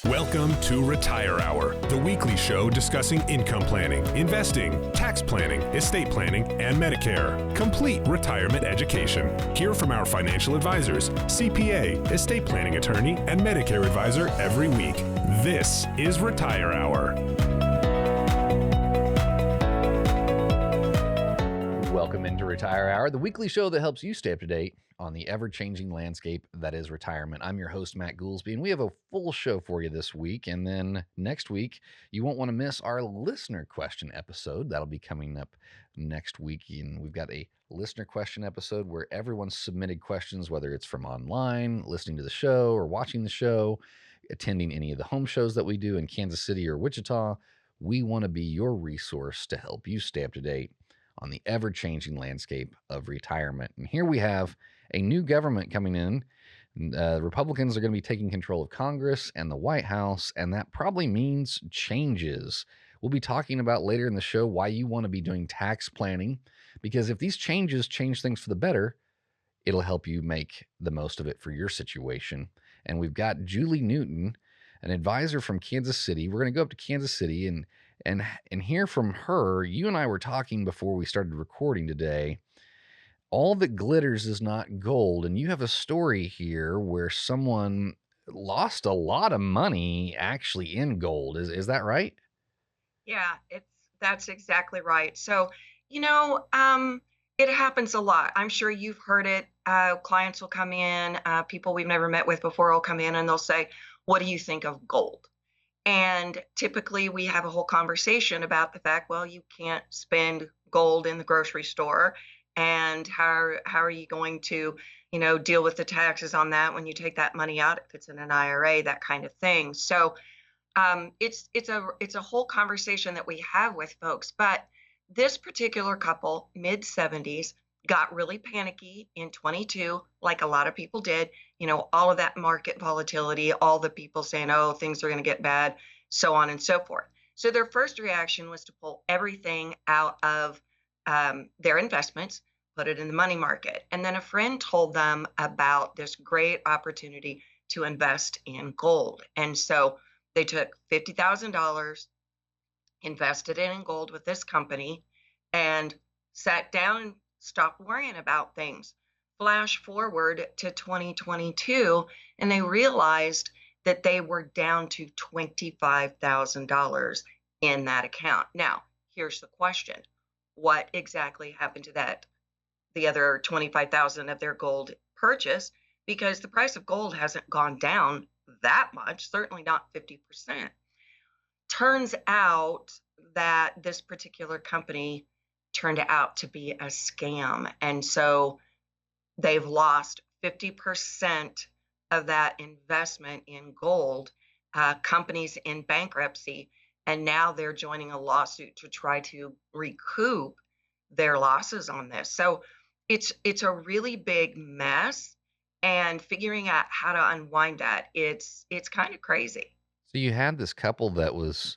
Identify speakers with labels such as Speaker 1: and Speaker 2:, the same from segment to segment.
Speaker 1: Welcome to Retire Hour, the weekly show discussing income planning, investing, tax planning, estate planning, and Medicare. Complete retirement education. Hear from our financial advisors, CPA, estate planning attorney, and Medicare advisor every week. This is Retire Hour.
Speaker 2: Welcome into Retire Hour, the weekly show that helps you stay up to date on the ever-changing landscape that is retirement. I'm your host, Matt Goolsby, and we have a full show for you this week. And then next week, you won't want to miss our listener question episode. That'll be coming up next week. And we've got a listener question episode where everyone submitted questions, whether it's from online, listening to the show, or watching the show, attending any of the home shows that we do in Kansas City or Wichita. We want to be your resource to help you stay up to date on the ever-changing landscape of retirement. And here we have a new government coming in. Republicans are going to be taking control of Congress and the White House, and that probably means changes. We'll be talking about later in the show why you want to be doing tax planning, because if these changes change things for the better, it'll help you make the most of it for your situation. And we've got Julie Newton, an advisor from Kansas City. We're going to go up to Kansas City and hear from her. You and I were talking before we started recording today. All that glitters is not gold. And you have a story here where someone lost a lot of money actually in gold. Is that right?
Speaker 3: Yeah, that's exactly right. So, it happens a lot. I'm sure you've heard it. Clients will come in, people we've never met with before will come in and they'll say, "What do you think of gold?" And typically we have a whole conversation about the fact, well, you can't spend gold in the grocery store. And how are you going to, deal with the taxes on that when you take that money out, if it's in an IRA, that kind of thing. So it's a whole conversation that we have with folks. But this particular couple, mid 70s, got really panicky in 22, like a lot of people did. All of that market volatility, all the people saying, oh, things are going to get bad, so on and so forth. So their first reaction was to pull everything out of their investments, put it in the money market. And then a friend told them about this great opportunity to invest in gold. And so they took $50,000, invested it in gold with this company, and sat down and stopped worrying about things. Flash forward to 2022, and they realized that they were down to $25,000 in that account. Now, here's the question. What exactly happened to the other 25,000 of their gold purchase? Because the price of gold hasn't gone down that much, certainly not 50%. Turns out that this particular company turned out to be a scam. And so they've lost 50% of that investment in gold, companies in bankruptcy, and now they're joining a lawsuit to try to recoup their losses on this. So it's a really big mess, and figuring out how to unwind that, it's kind of crazy.
Speaker 2: So you had this couple that was,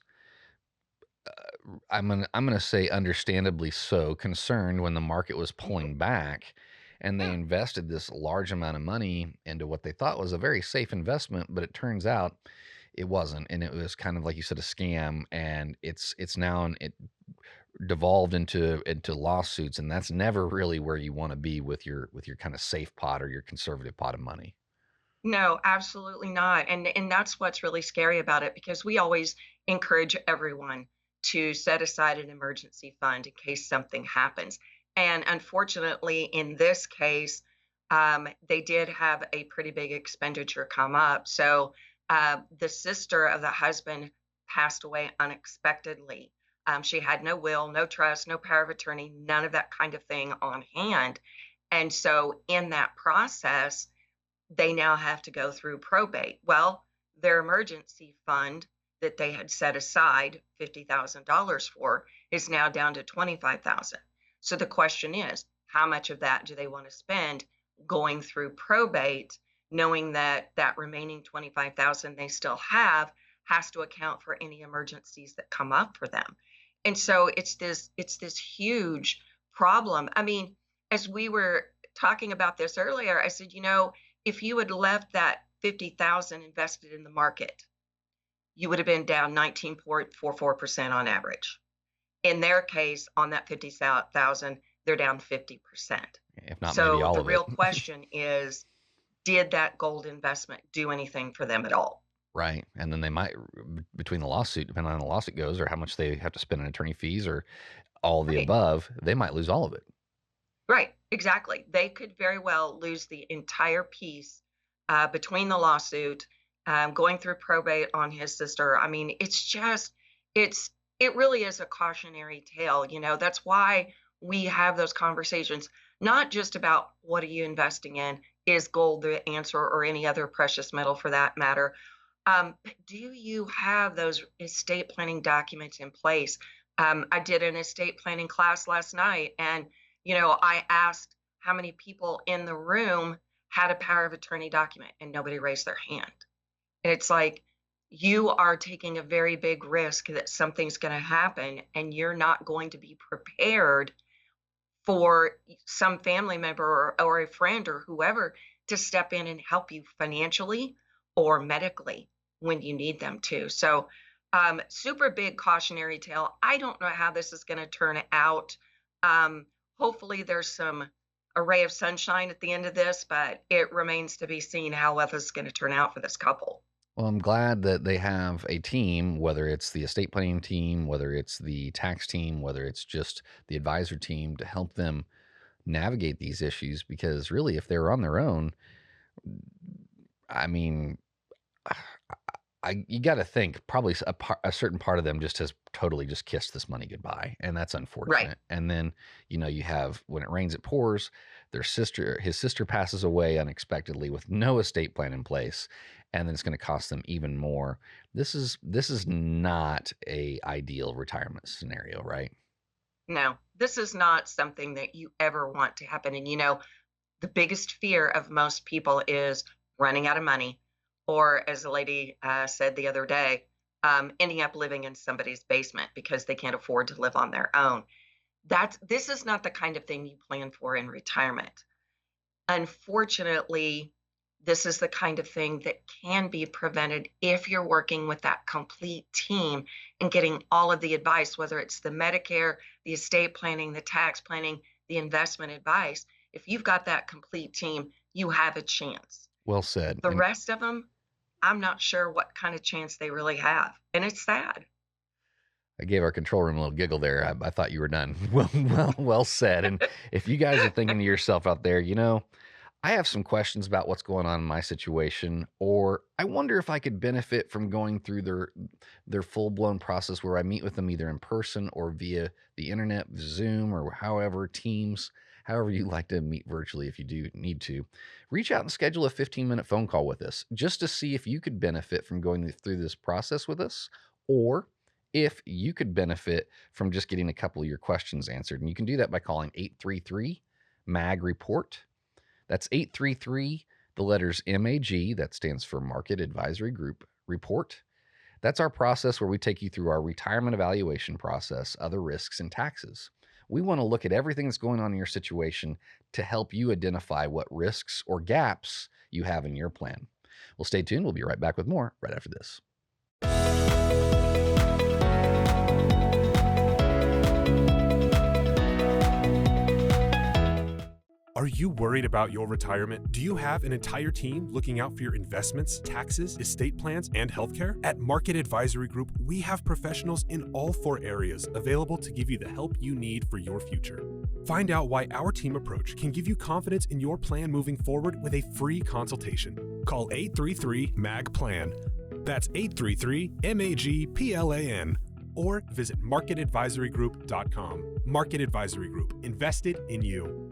Speaker 2: I'm gonna say understandably so, concerned when the market was pulling back, and they invested this large amount of money into what they thought was a very safe investment, but it turns out it wasn't, and it was kind of like you said, a scam, and it's now it devolved into lawsuits, and that's never really where you want to be with your kind of safe pot or your conservative pot of money.
Speaker 3: No, absolutely not. And that's what's really scary about it, because we always encourage everyone to set aside an emergency fund in case something happens. And unfortunately, in this case, they did have a pretty big expenditure come up. So the sister of the husband passed away unexpectedly. She had no will, no trust, no power of attorney, none of that kind of thing on hand. And so in that process, they now have to go through probate. Well, their emergency fund that they had set aside $50,000 for is now down to $25,000. So the question is, how much of that do they want to spend going through probate, knowing that that remaining $25,000 they still have has to account for any emergencies that come up for them. And so it's this huge problem. I mean, as we were talking about this earlier, I said, if you had left that $50,000 invested in the market, you would have been down 19.44% on average. In their case, on that 50,000, they're down 50%.
Speaker 2: If not maybe
Speaker 3: So
Speaker 2: all
Speaker 3: the
Speaker 2: of it.
Speaker 3: real question is, did that gold investment do anything for them at all?
Speaker 2: Right. And then they might, between the lawsuit, depending on how the lawsuit goes or how much they have to spend in attorney fees or all the
Speaker 3: Right.
Speaker 2: above, they might lose all of it.
Speaker 3: Right, exactly. They could very well lose the entire piece between the lawsuit, going through probate on his sister. I mean, it really is a cautionary tale. That's why we have those conversations, not just about what are you investing in, is gold the answer, or any other precious metal for that matter. But do you have those estate planning documents in place? I did an estate planning class last night, and I asked how many people in the room had a power of attorney document, and nobody raised their hand. And it's like, you are taking a very big risk that something's going to happen, and you're not going to be prepared for some family member or a friend or whoever to step in and help you financially or medically when you need them to. So, super big cautionary tale. I don't know how this is going to turn out. Hopefully, there's some a ray of sunshine at the end of this, but it remains to be seen how well this is going to turn out for this couple.
Speaker 2: Well, I'm glad that they have a team, whether it's the estate planning team, whether it's the tax team, whether it's just the advisor team, to help them navigate these issues. Because really, if they were on their own, I mean, you got to think probably a certain part of them just has totally just kissed this money goodbye, and that's unfortunate.
Speaker 3: Right.
Speaker 2: And then you have, when it rains it pours. His sister passes away unexpectedly with no estate plan in place, and then it's going to cost them even more. This is not a ideal retirement scenario, right?
Speaker 3: No, this is not something that you ever want to happen. And the biggest fear of most people is running out of money, or as a lady said the other day, ending up living in somebody's basement because they can't afford to live on their own. This is not the kind of thing you plan for in retirement. Unfortunately, this is the kind of thing that can be prevented if you're working with that complete team and getting all of the advice, whether it's the Medicare, the estate planning, the tax planning, the investment advice. If you've got that complete team, you have a chance.
Speaker 2: Well said.
Speaker 3: The rest of them, I'm not sure what kind of chance they really have. And it's sad.
Speaker 2: I gave our control room a little giggle there. I thought you were done. Well said. And if you guys are thinking to yourself out there, I have some questions about what's going on in my situation, or I wonder if I could benefit from going through their full-blown process where I meet with them either in person or via the internet, Zoom, or however, Teams, however you like to meet virtually. If you do need to, reach out and schedule a 15-minute phone call with us just to see if you could benefit from going through this process with us, or if you could benefit from just getting a couple of your questions answered. And you can do that by calling 833-MAG-REPORT. That's 833, the letters MAG, that stands for Market Advisory Group, report. That's our process where we take you through our retirement evaluation process, other risks, and taxes. We want to look at everything that's going on in your situation to help you identify what risks or gaps you have in your plan. Well, stay tuned. We'll be right back with more right after this.
Speaker 1: Are you worried about your retirement? Do you have an entire team looking out for your investments, taxes, estate plans, and healthcare? At Market Advisory Group, we have professionals in all 4 areas available to give you the help you need for your future. Find out why our team approach can give you confidence in your plan moving forward with a free consultation. Call 833-MAG-PLAN. That's 833-MAG-PLAN. Or visit marketadvisorygroup.com. Market Advisory Group, invested in you.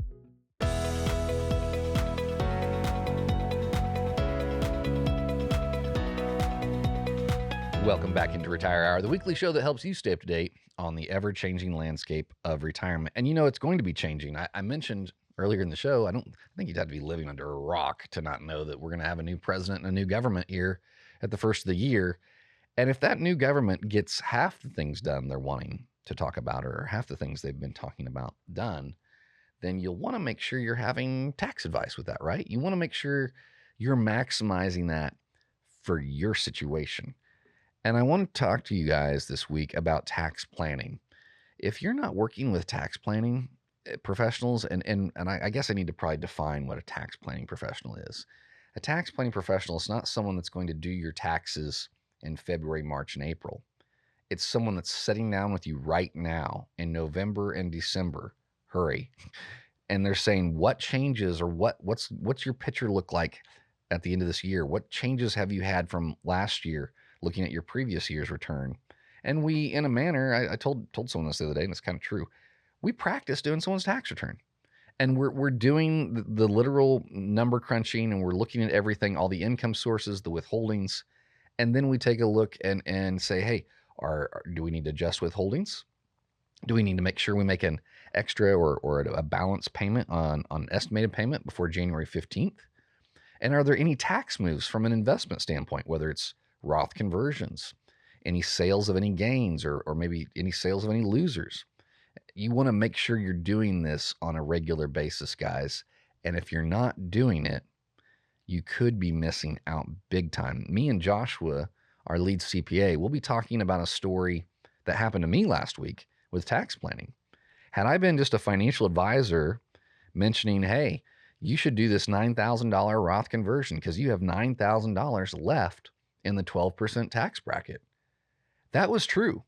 Speaker 2: Welcome back into Retire Hour, the weekly show that helps you stay up to date on the ever-changing landscape of retirement. And it's going to be changing. I mentioned earlier in the show, I think you'd have to be living under a rock to not know that we're going to have a new president and a new government here at the first of the year. And if that new government gets half the things done they're wanting to talk about, or half the things they've been talking about done, then you'll want to make sure you're having tax advice with that, right? You want to make sure you're maximizing that for your situation. And I want to talk to you guys this week about tax planning. If you're not working with tax planning professionals, and I guess I need to probably define what a tax planning professional is. A tax planning professional is not someone that's going to do your taxes in February, March, and April. It's someone that's sitting down with you right now in November and December. Hurry. And they're saying what changes or what's your picture look like at the end of this year? What changes have you had from last year looking at your previous year's return? And we, in a manner, I told someone this the other day, and it's kind of true. We practice doing someone's tax return. And we're doing the literal number crunching, and we're looking at everything, all the income sources, the withholdings, and then we take a look and say, hey, do we need to adjust withholdings? Do we need to make sure we make an extra or a balance payment on estimated payment before January 15th? And are there any tax moves from an investment standpoint, whether it's Roth conversions, any sales of any gains, or maybe any sales of any losers? You want to make sure you're doing this on a regular basis, guys. And if you're not doing it, you could be missing out big time. Me and Joshua, our lead CPA, we'll be talking about a story that happened to me last week with tax planning. Had I been just a financial advisor mentioning, hey, you should do this $9,000 Roth conversion because you have $9,000 left in the 12% tax bracket. That was true.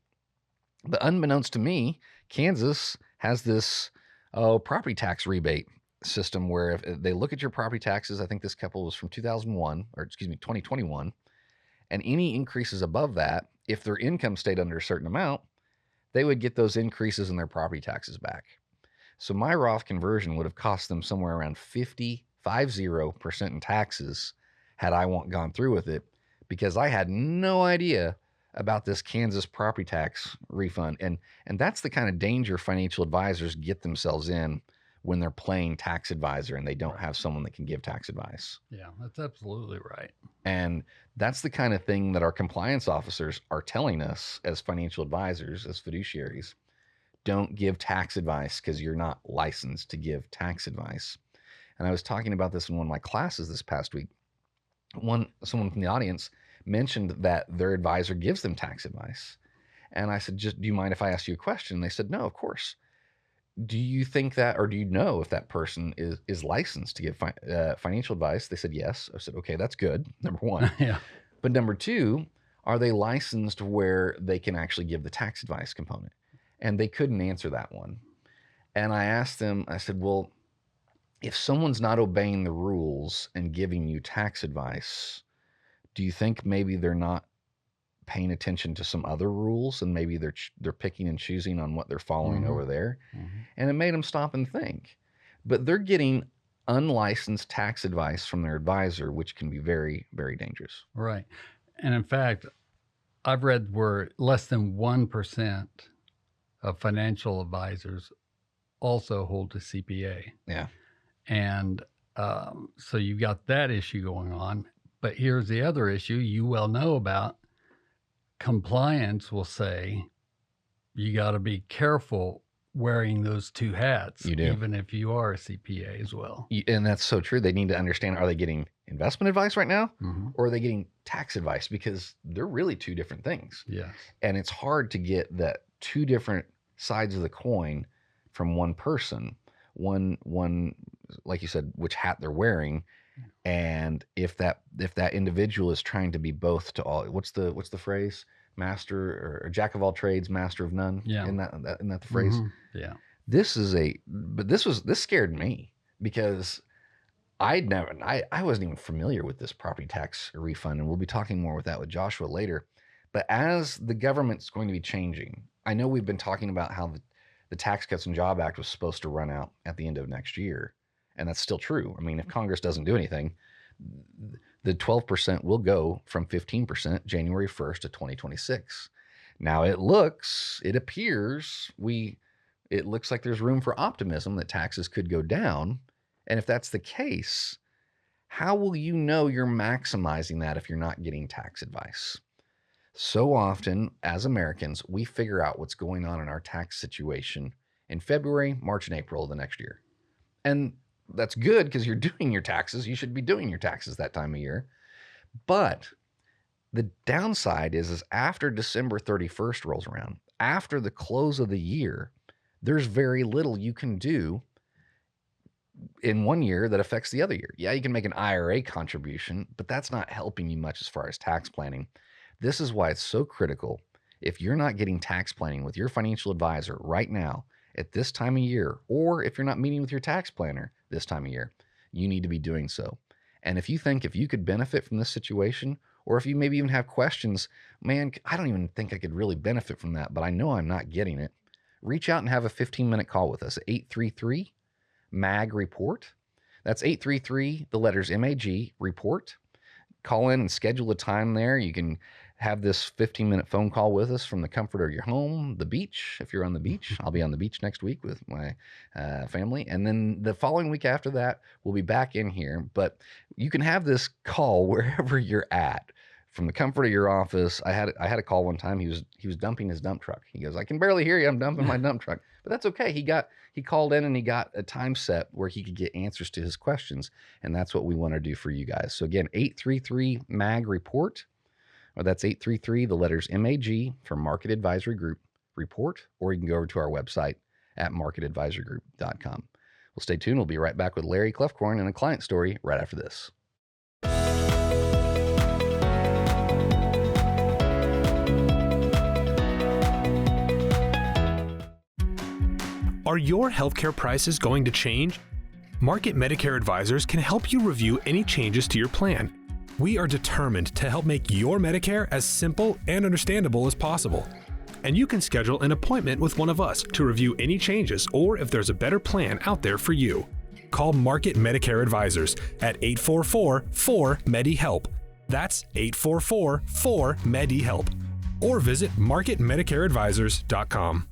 Speaker 2: But unbeknownst to me, Kansas has this property tax rebate system where if they look at your property taxes, I think this couple was from 2021, and any increases above that, if their income stayed under a certain amount, they would get those increases in their property taxes back. So my Roth conversion would have cost them somewhere around 50% in taxes had I gone through with it, because I had no idea about this Kansas property tax refund. And that's the kind of danger financial advisors get themselves in when they're playing tax advisor and they don't have someone that can give tax advice.
Speaker 4: Yeah, that's absolutely right.
Speaker 2: And that's the kind of thing that our compliance officers are telling us as financial advisors, as fiduciaries. Don't give tax advice because you're not licensed to give tax advice. And I was talking about this in one of my classes this past week. Someone from the audience mentioned that their advisor gives them tax advice. And I said, do you mind if I ask you a question? And they said, no, of course. Do you think that, or do you know if that person is licensed to give financial advice? They said, yes. I said, okay, that's good. Number one.
Speaker 4: Yeah.
Speaker 2: But number two, are they licensed where they can actually give the tax advice component? And they couldn't answer that one. And I asked them, I said, well, if someone's not obeying the rules and giving you tax advice, do you think maybe they're not paying attention to some other rules, and maybe they're picking and choosing on what they're following over there? And it made them stop and think. But they're getting unlicensed tax advice from their advisor, which can be very, very dangerous.
Speaker 4: Right. And in fact, I've read where less than 1% of financial advisors also hold a CPA.
Speaker 2: Yeah.
Speaker 4: And so you've got that issue going on. But here's the other issue you well know about. Compliance will say you got to be careful wearing those two hats,
Speaker 2: You do.
Speaker 4: even if you are a CPA as well.
Speaker 2: And that's so true. They need to understand, are they getting investment advice right now,
Speaker 4: Mm-hmm.
Speaker 2: or are they getting tax advice? Because they're really two different things.
Speaker 4: Yes.
Speaker 2: And it's hard to get that two different sides of the coin from one person. One, like you said, which hat they're wearing. And if that individual is trying to be both to all, what's the phrase? Master or jack of all trades, master of none.
Speaker 4: Yeah.
Speaker 2: Isn't that the phrase?
Speaker 4: Mm-hmm. Yeah.
Speaker 2: This scared me, because I wasn't even familiar with this property tax refund, and we'll be talking more with that with Joshua later. But as the government's going to be changing, I know we've been talking about how the Tax Cuts and Job Act was supposed to run out at the end of next year. And that's still true. I mean, if Congress doesn't do anything, the 12% will go from 15% January 1st to 2026. Now it looks like there's room for optimism that taxes could go down. And if that's the case, how will you know you're maximizing that if you're not getting tax advice? So often as Americans, we figure out what's going on in our tax situation in February, March, and April of the next year. And that's good because you're doing your taxes. You should be doing your taxes that time of year. But The downside is after December 31st rolls around, after the close of the year, there's very little you can do in one year that affects the other year. Yeah, you can make an IRA contribution, but that's not helping you much as far as tax planning. This is why it's so critical. If you're not getting tax planning with your financial advisor right now at this time of year, or if you're not meeting with your tax planner this time of year, you need to be doing so. And if you think if you could benefit from this situation, or if you maybe even have questions, man, I don't even think I could really benefit from that, but I know I'm not getting it, reach out and have a 15-minute call with us at 833 MAG report. That's 833, the letters MAG report. Call in and schedule a time there. You can have this 15-minute phone call with us from the comfort of your home, the beach. If you're on the beach, I'll be on the beach next week with my family. And then the following week after that, we'll be back in here. But you can have this call wherever you're at. From the comfort of your office. I had a call one time. He was dumping his dump truck. He goes, I can barely hear you. I'm dumping my dump truck. But that's okay. He called in and he got a time set where he could get answers to his questions. And that's what we want to do for you guys. So again, 833 MAG report, or that's 833, the letters MAG for Market Advisory Group report, or you can go over to our website at marketadvisorygroup.com. Well, stay tuned. We'll be right back with Larry Clefcorn and a client story right after this.
Speaker 1: Are your healthcare prices going to change? Market Medicare Advisors can help you review any changes to your plan. We are determined to help make your Medicare as simple and understandable as possible. And you can schedule an appointment with one of us to review any changes or if there's a better plan out there for you. Call Market Medicare Advisors at 844-4-MEDI-HELP. That's 844-4-MEDI-HELP. Or visit marketmedicareadvisors.com.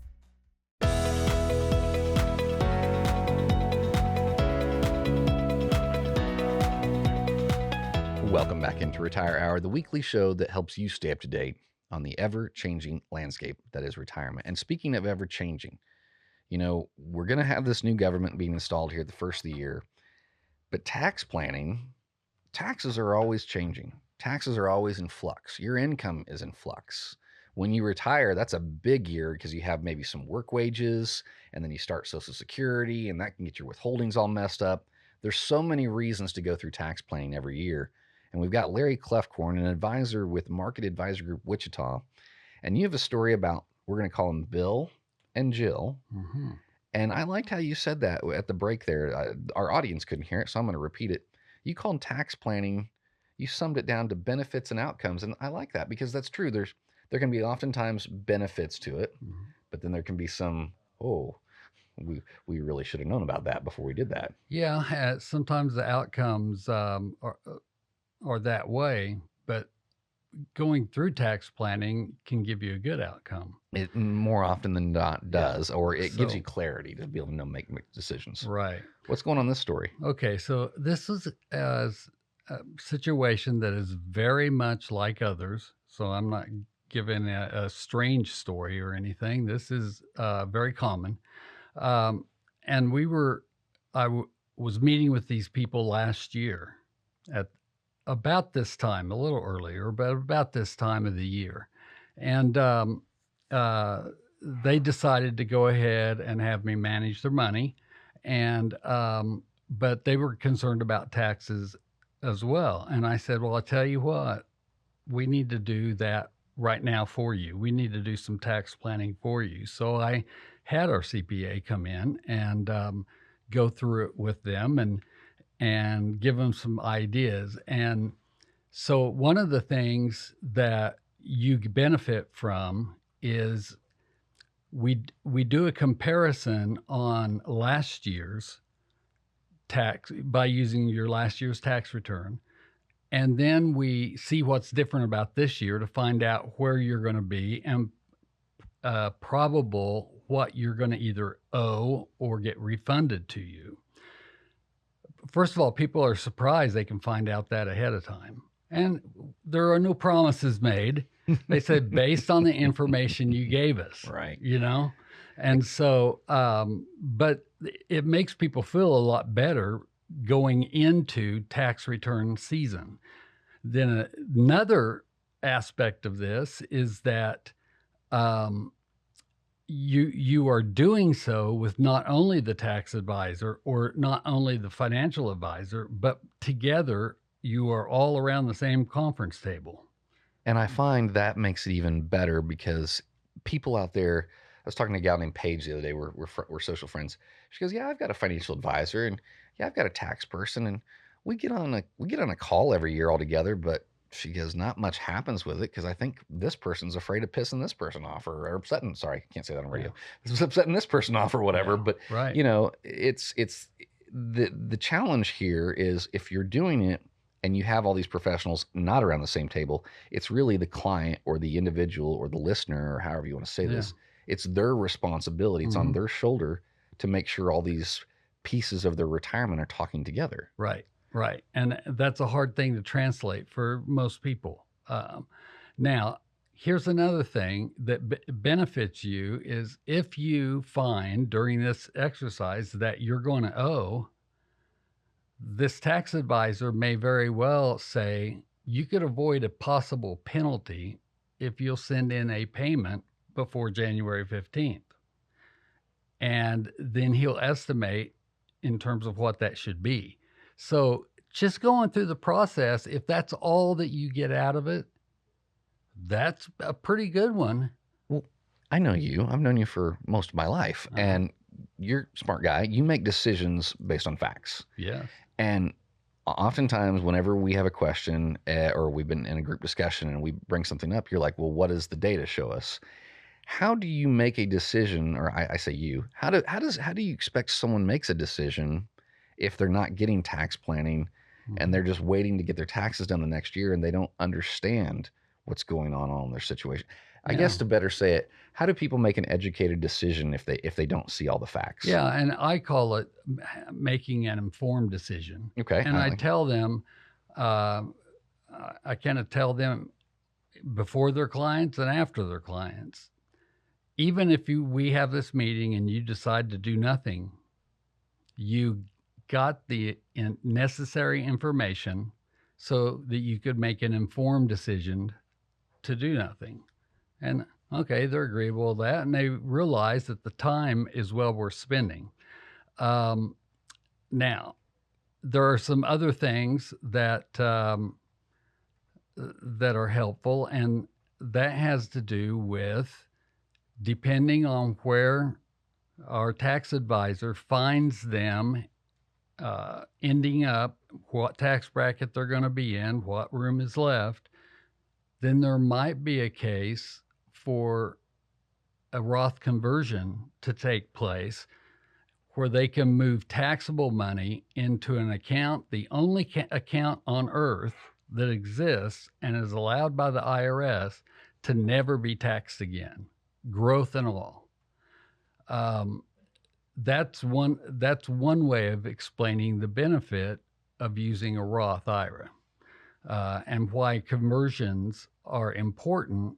Speaker 2: Welcome back into Retire Hour, the weekly show that helps you stay up to date on the ever-changing landscape that is retirement. And speaking of ever-changing, we're going to have this new government being installed here at the first of the year. But taxes are always changing. Taxes are always in flux. Your income is in flux. When you retire, that's a big year because you have maybe some work wages, and then you start Social Security, and that can get your withholdings all messed up. There's so many reasons to go through tax planning every year. And we've got Larry Clefcorn, an advisor with Market Advisory Group Wichita. And you have a story about, we're going to call them Bill and Jill. Mm-hmm. And I liked how you said that at the break there. Our audience couldn't hear it, so I'm going to repeat it. You called tax planning, you summed it down to benefits and outcomes. And I like that because that's true. There can be oftentimes benefits to it, mm-hmm. but then there can be some, we really should have known about that before we did that.
Speaker 4: Yeah, sometimes the outcomes are that way, but going through tax planning can give you a good outcome.
Speaker 2: It more often than not does, or it gives you clarity to be able to make decisions.
Speaker 4: Right.
Speaker 2: What's going on in this story?
Speaker 4: Okay, so this is a situation that is very much like others. So I'm not giving a strange story or anything. This is very common. And I was meeting with these people last year at about this time, a little earlier, but about this time of the year. And they decided to go ahead and have me manage their money. And but they were concerned about taxes as well. And I said, well, I'll tell you what, we need to do that right now for you. We need to do some tax planning for you. So I had our CPA come in and go through it with them and give them some ideas. And so one of the things that you benefit from is we do a comparison on last year's tax by using your last year's tax return. And then we see what's different about this year to find out where you're going to be and probable what you're going to either owe or get refunded to you. First of all, people are surprised they can find out that ahead of time. And there are no promises made. They said, based on the information you gave us.
Speaker 2: Right.
Speaker 4: And so, but it makes people feel a lot better going into tax return season. Then another aspect of this is that um, you are doing so with not only the tax advisor or not only the financial advisor, but together you are all around the same conference table.
Speaker 2: And I find that makes it even better because people out there, I was talking to a gal named Paige the other day. We're social friends. She goes, "Yeah, I've got a financial advisor, and yeah, I've got a tax person, and we get on a call every year all together." But she goes, "Not much happens with it because I think this person's afraid of pissing this person off or upsetting. Sorry, I can't say that on radio. It's upsetting this person off or whatever."
Speaker 4: Yeah,
Speaker 2: But
Speaker 4: right.
Speaker 2: it's the challenge here is if you're doing it and you have all these professionals not around the same table, it's really the client or the individual or the listener or however you want to say
Speaker 4: Yeah.
Speaker 2: this. It's their responsibility. It's on their shoulder to make sure all these pieces of their retirement are talking together.
Speaker 4: Right, right. And that's a hard thing to translate for most people. Now, here's another thing that benefits you is if you find during this exercise that you're going to owe, this tax advisor may very well say you could avoid a possible penalty if you'll send in a payment before January 15th. And then he'll estimate in terms of what that should be. So just going through the process, if that's all that you get out of it, that's a pretty good one.
Speaker 2: Well, I know you. I've known you for most of my life, and you're a smart guy. You make decisions based on facts.
Speaker 4: Yeah.
Speaker 2: And oftentimes, whenever we have a question or we've been in a group discussion and we bring something up, you're like, well, what does the data show us? How do you make a decision, or I say you, how do you expect someone makes a decision if they're not getting tax planning and they're just waiting to get their taxes done the next year and they don't understand what's going on in their situation? I guess to better say it, how do people make an educated decision if they don't see all the facts?
Speaker 4: Yeah, and I call it making an informed decision.
Speaker 2: Okay.
Speaker 4: And I tell them, I kind of tell them before their clients and after their clients. Even if we have this meeting and you decide to do nothing, you got the necessary information so that you could make an informed decision to do nothing. And okay, they're agreeable with that, and they realize that the time is well worth spending. Now, there are some other things that that are helpful, and that has to do with depending on where our tax advisor finds them ending up, what tax bracket they're going to be in, what room is left, then there might be a case for a Roth conversion to take place where they can move taxable money into an account, the only account on earth that exists and is allowed by the IRS to never be taxed again, growth and all. That's one way of explaining the benefit of using a Roth IRA, and why conversions are important.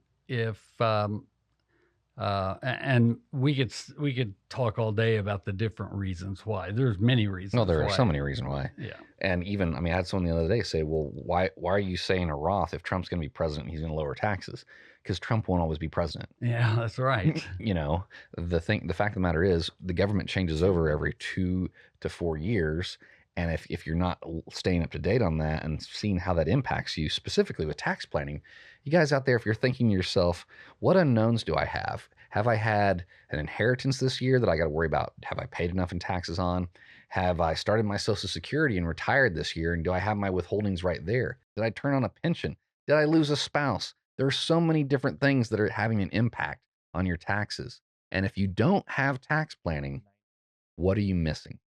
Speaker 4: And we could talk all day about the different reasons why. There's many reasons.
Speaker 2: No, there are so many reasons why.
Speaker 4: Yeah.
Speaker 2: And even, I had someone the other day say, well, why are you saying a Roth if Trump's going to be president and he's going to lower taxes? Because Trump won't always be president.
Speaker 4: Yeah, that's right.
Speaker 2: The fact of the matter is the government changes over every 2 to 4 years. And if you're not staying up to date on that and seeing how that impacts you specifically with tax planning, you guys out there, if you're thinking to yourself, what unknowns do I have? Have I had an inheritance this year that I got to worry about? Have I paid enough in taxes on? Have I started my Social Security and retired this year? And do I have my withholdings right there? Did I turn on a pension? Did I lose a spouse? There are so many different things that are having an impact on your taxes. And if you don't have tax planning, what are you missing?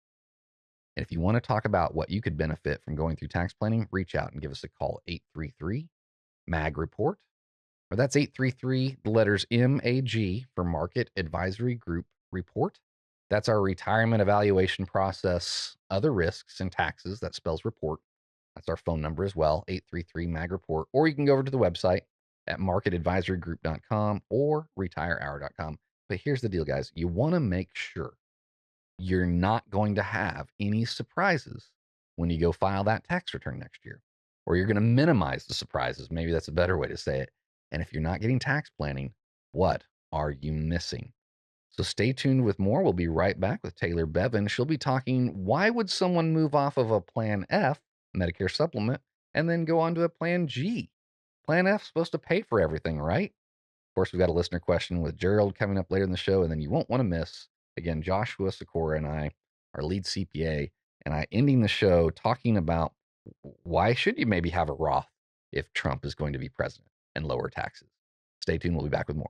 Speaker 2: And if you want to talk about what you could benefit from going through tax planning, reach out and give us a call, 833-MAG-REPORT. Or that's 833, the letters MAG for Market Advisory Group Report. That's our retirement evaluation process, other risks and taxes. That spells report. That's our phone number as well, 833-MAG-REPORT. Or you can go over to the website at marketadvisorygroup.com or retirehour.com. But here's the deal, guys. You want to make sure you're not going to have any surprises when you go file that tax return next year. or you're going to minimize the surprises. Maybe that's a better way to say it. And if you're not getting tax planning, what are you missing? So stay tuned with more. We'll be right back with Taylor Bevan. She'll be talking, why would someone move off of a Plan F, Medicare supplement, and then go on to a Plan G? Plan F is supposed to pay for everything, right? Of course, we've got a listener question with Gerald coming up later in the show, and then you won't want to miss, again, Joshua Sikora and I, our lead CPA, and I ending the show talking about why should you maybe have a Roth if Trump is going to be president and lower taxes. Stay tuned. We'll be back with more.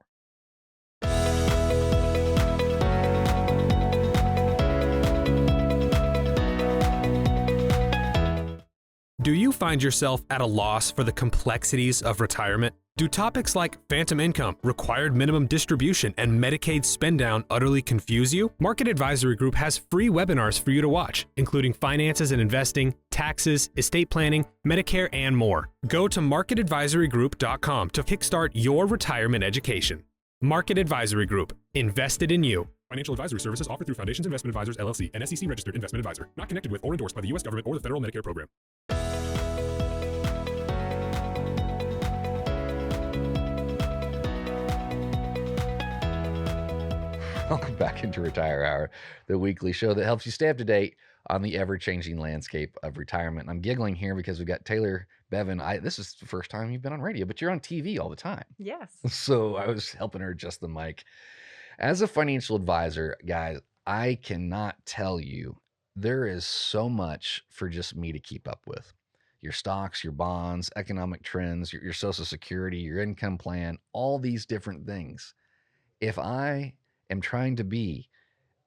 Speaker 1: Do you find yourself at a loss for the complexities of retirement? Do topics like phantom income, required minimum distribution, and Medicaid spend down utterly confuse you? Market Advisory Group has free webinars for you to watch, including finances and investing, taxes, estate planning, Medicare, and more. Go to marketadvisorygroup.com to kickstart your retirement education. Market Advisory Group, invested in you. Financial advisory services offered through Foundations Investment Advisors LLC, an SEC-registered investment advisor, not connected with or endorsed by the U.S. government or the federal Medicare program.
Speaker 2: Welcome back into Retire Hour, the weekly show that helps you stay up to date on the ever-changing landscape of retirement. I'm giggling here because we've got Taylor Bevan. This is the first time you've been on radio, but you're on TV all the time.
Speaker 5: Yes.
Speaker 2: So I was helping her adjust the mic. As a financial advisor, guys, I cannot tell you, there is so much for just me to keep up with. Your stocks, your bonds, economic trends, your Social Security, your income plan, all these different things. If I am trying to be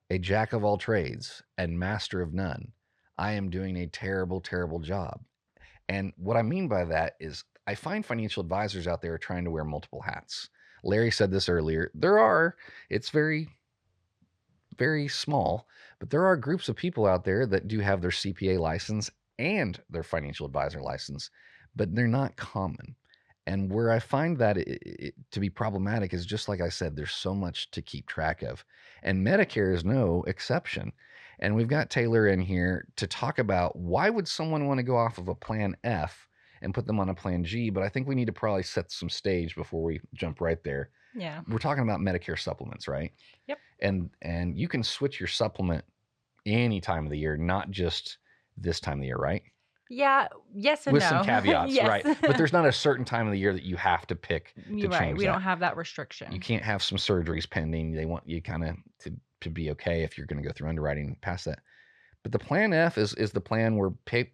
Speaker 2: a jack of all trades and master of none, I am doing a terrible, terrible job. And what I mean by that is I find financial advisors out there trying to wear multiple hats. Larry said this earlier. It's very, very small, but there are groups of people out there that do have their CPA license and their financial advisor license, but they're not common. And where I find that to be problematic is just like I said, there's so much to keep track of. And Medicare is no exception. And we've got Taylor in here to talk about why would someone want to go off of a Plan F and put them on a Plan G, but I think we need to probably set some stage before we jump right there.
Speaker 5: Yeah.
Speaker 2: We're talking about Medicare supplements, right?
Speaker 5: Yep.
Speaker 2: And you can switch your supplement any time of the year, not just this time of the year, right?
Speaker 5: Yeah. Yes and
Speaker 2: With
Speaker 5: no.
Speaker 2: some caveats,
Speaker 5: Yes.
Speaker 2: right? But there's not a certain time of the year that you have to pick to
Speaker 5: You're right.
Speaker 2: change
Speaker 5: We
Speaker 2: that.
Speaker 5: don't have that restriction.
Speaker 2: You can't have some surgeries pending. They want you kind of to be okay if you're going to go through underwriting past that. But the Plan F is the plan where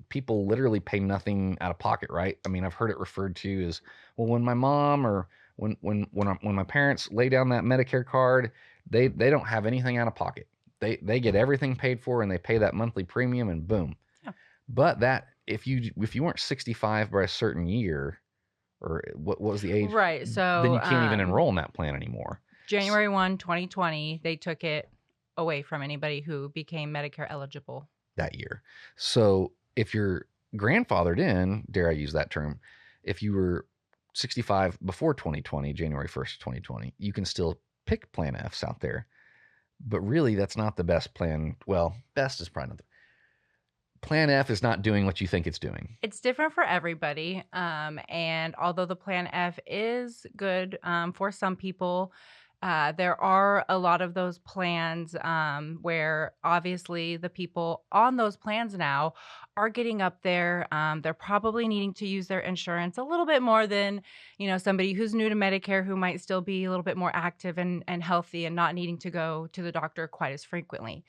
Speaker 2: people literally pay nothing out of pocket, right? I mean, I've heard it referred to as, well, when my mom or when my parents lay down that Medicare card, they don't have anything out of pocket. They get everything paid for and they pay that monthly premium and boom.
Speaker 5: Yeah.
Speaker 2: But that if you weren't 65 by a certain year, or what was the age?
Speaker 5: Right. So
Speaker 2: then you can't even enroll in that plan anymore.
Speaker 5: January 1, 2020, they took it away from anybody who became Medicare eligible
Speaker 2: that year. So if you're grandfathered in, dare I use that term, if you were 65 before 2020, January 1st, 2020, you can still pick Plan Fs out there. But really, that's not the best plan. Well, best is probably not the Plan F is not doing what you think it's doing.
Speaker 5: It's different for everybody. And although the Plan F is good for some people, there are a lot of those plans where obviously the people on those plans now are getting up there. They're probably needing to use their insurance a little bit more than, somebody who's new to Medicare who might still be a little bit more active and healthy and not needing to go to the doctor quite as frequently.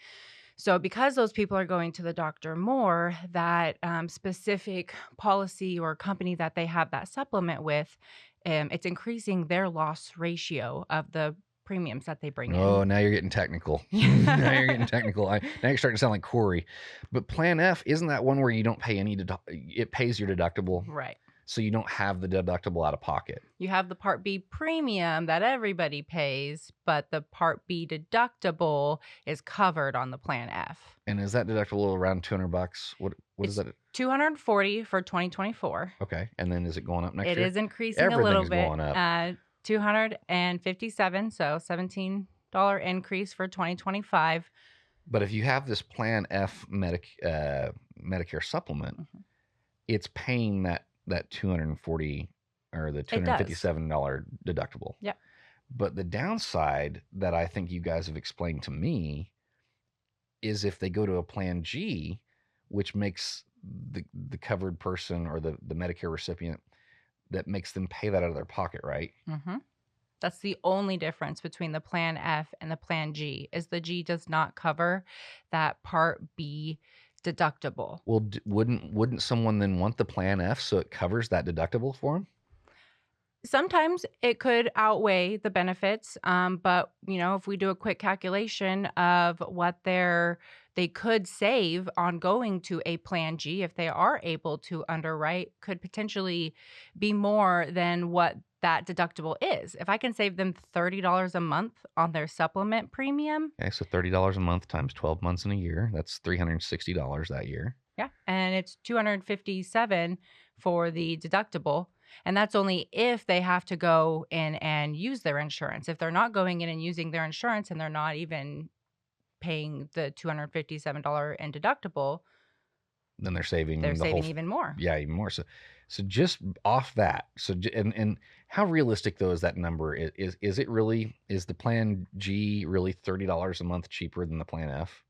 Speaker 5: So because those people are going to the doctor more, that specific policy or company that they have that supplement with, it's increasing their loss ratio of the premiums that they bring in.
Speaker 2: Oh, now you're getting technical. Now you're getting technical. Now you're starting to sound like Corey. But Plan F, isn't that one where you don't pay any it pays your deductible?
Speaker 5: Right.
Speaker 2: So you don't have the deductible out of pocket.
Speaker 5: You have the Part B premium that everybody pays, but the Part B deductible is covered on the Plan F.
Speaker 2: And is that deductible around $200? What is that?
Speaker 5: $240 for 2024.
Speaker 2: Okay. And then is it going up next year?
Speaker 5: It is increasing a little
Speaker 2: Everything's
Speaker 5: bit.
Speaker 2: going up.
Speaker 5: $257, so $17 increase for 2025.
Speaker 2: But if you have this Plan F Medicare supplement, it's paying that 240 or the
Speaker 5: It does.
Speaker 2: $257 deductible.
Speaker 5: Yeah.
Speaker 2: But the downside that I think you guys have explained to me is if they go to a Plan G, which makes the covered person or the Medicare recipient, that makes them pay that out of their pocket, right?
Speaker 5: Mm-hmm. That's the only difference between the Plan F and the Plan G, is the G does not cover that Part B deductible.
Speaker 2: Well, wouldn't someone then want the Plan F so it covers that deductible for them?
Speaker 5: Sometimes it could outweigh the benefits, but if we do a quick calculation of what they could save on going to a Plan G, if they are able to underwrite, could potentially be more than what that deductible is. If I can save them $30 a month on their supplement premium,
Speaker 2: Okay, so $30 a month times 12 months in a year, that's $360 that year.
Speaker 5: yeah, and it's $257 for the deductible. And that's only if they have to go in and use their insurance. If they're not going in and using their insurance and they're not even paying the $257 in deductible,
Speaker 2: Then they're saving
Speaker 5: they're
Speaker 2: the
Speaker 5: saving
Speaker 2: whole,
Speaker 5: even more.
Speaker 2: yeah, even more. So just off that. So and how realistic though is that number? Is it really, is the Plan G really $30 a month cheaper than the Plan F?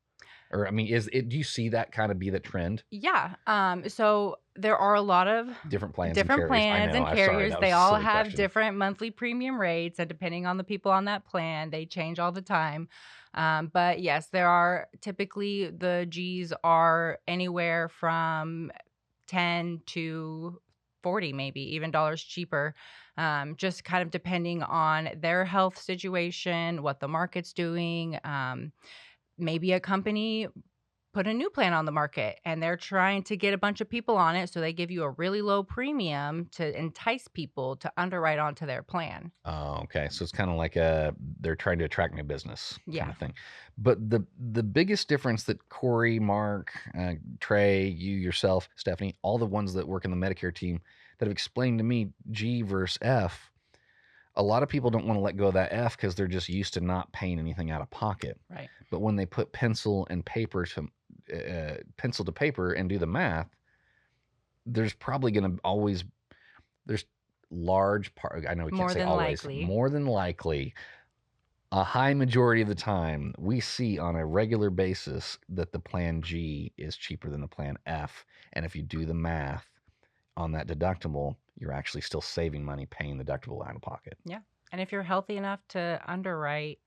Speaker 2: Or I mean, do you see that kind of be the trend?
Speaker 5: Yeah. So there are a lot of
Speaker 2: Different plans
Speaker 5: different
Speaker 2: and carriers. I
Speaker 5: plans
Speaker 2: know.
Speaker 5: and
Speaker 2: I'm sorry,
Speaker 5: carriers.
Speaker 2: that was
Speaker 5: They
Speaker 2: a
Speaker 5: all
Speaker 2: silly
Speaker 5: have
Speaker 2: question.
Speaker 5: different monthly premium rates, and depending on the people on that plan, they change all the time. But yes, there are typically the G's are anywhere from 10 to 40, maybe even dollars cheaper, just kind of depending on their health situation, what the market's doing. Maybe a company put a new plan on the market and they're trying to get a bunch of people on it, so they give you a really low premium to entice people to underwrite onto their plan.
Speaker 2: Oh, okay. So it's kind of like they're trying to attract new business kind
Speaker 5: Yeah.
Speaker 2: of thing. But the biggest difference that Corey, Mark, Trey, you yourself, Stephanie, all the ones that work in the Medicare team that have explained to me G versus F, a lot of people don't want to let go of that F because they're just used to not paying anything out of pocket.
Speaker 5: Right.
Speaker 2: But when they put pencil to paper and do the math, there's probably going to always, there's large part, I know we can't
Speaker 5: More
Speaker 2: say
Speaker 5: than
Speaker 2: always,
Speaker 5: likely.
Speaker 2: more than likely, a high majority of the time, we see on a regular basis that the Plan G is cheaper than the Plan F. And if you do the math on that deductible, you're actually still saving money paying the deductible out of pocket.
Speaker 5: Yeah. And if you're healthy enough to underwrite,